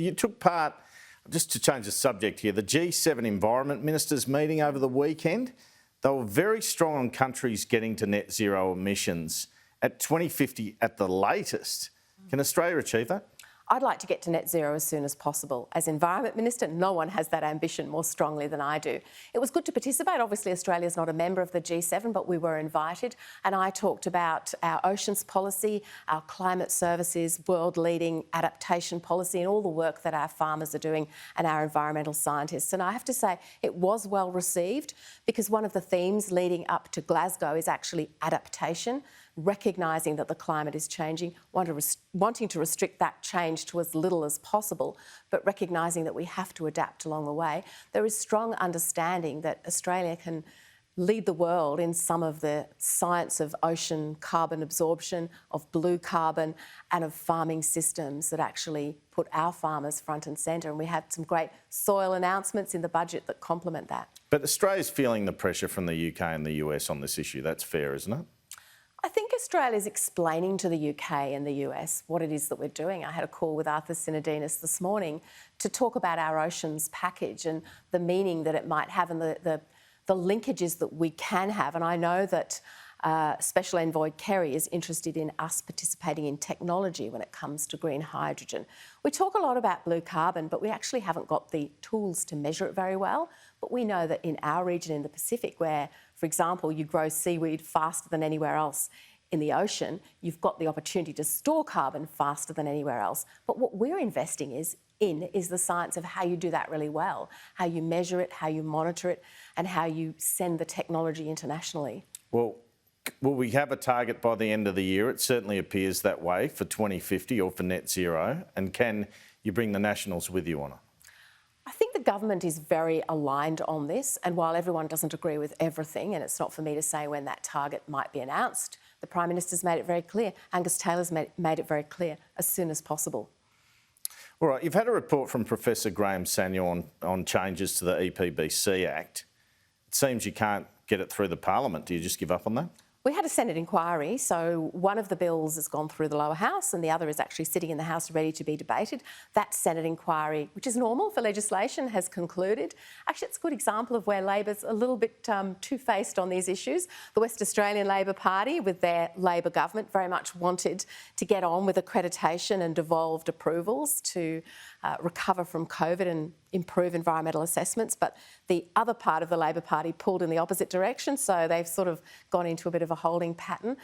you took part, just to change the subject here, the G7 Environment Ministers meeting over the weekend. They were very strong on countries getting to net zero emissions at 2050 at the latest. Can Australia achieve that? I'd like to get to net zero as soon as possible. As Environment Minister, no one has that ambition more strongly than I do. It was good to participate. Obviously, Australia's not a member of the G7, but we were invited. And I talked about our oceans policy, our climate services, world-leading adaptation policy, and all the work that our farmers are doing and our environmental scientists. And I have to say, it was well received because one of the themes leading up to Glasgow is actually adaptation, recognising that the climate is changing, wanting to restrict that change to as little as possible, but recognising that we have to adapt along the way. There is strong understanding that Australia can lead the world in some of the science of ocean carbon absorption, of blue carbon, and of farming systems that actually put our farmers front and centre. And we had some great soil announcements in the budget that complement that. But Australia's feeling the pressure from the UK and the US on this issue. That's fair, isn't it? I think Australia is explaining to the UK and the US what it is that we're doing. I had a call with Arthur Sinodinos this morning to talk about our oceans package and the meaning that it might have and the linkages that we can have. And I know that Special Envoy Kerry is interested in us participating in technology when it comes to green hydrogen. We talk a lot about blue carbon, but we actually haven't got the tools to measure it very well. But we know that in our region in the Pacific, where, for example, you grow seaweed faster than anywhere else in the ocean, you've got the opportunity to store carbon faster than anywhere else. But what we're investing in is the science of how you do that really well, how you measure it, how you monitor it, and how you send the technology internationally. Well, will we have a target by the end of the year? It certainly appears that way for 2050 or for net zero. And can you bring the Nationals with you on it? I think the government is very aligned on this, and while everyone doesn't agree with everything, and it's not for me to say when that target might be announced, the Prime Minister's made it very clear, Angus Taylor's made it very clear, as soon as possible. All right, you've had a report from Professor Graham Samuel on changes to the EPBC Act. It seems you can't get it through the Parliament. Do you just give up on that? We had a Senate inquiry, so one of the bills has gone through the lower house and the other is actually sitting in the House ready to be debated. That Senate inquiry, which is normal for legislation, has concluded. Actually, it's a good example of where Labor's a little bit two-faced on these issues. The West Australian Labor Party, with their Labor government, very much wanted to get on with accreditation and devolved approvals to recover from COVID and improve environmental assessments, but the other part of the Labor Party pulled in the opposite direction, so they've sort of gone into a bit of a holding pattern.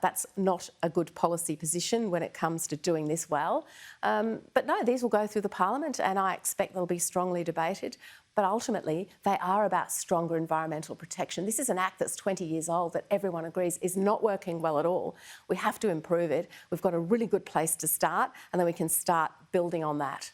That's not a good policy position when it comes to doing this well. But no, these will go through the Parliament and I expect they'll be strongly debated. But ultimately, they are about stronger environmental protection. This is an act that's 20 years old that everyone agrees is not working well at all. We have to improve it. We've got a really good place to start and then we can start building on that.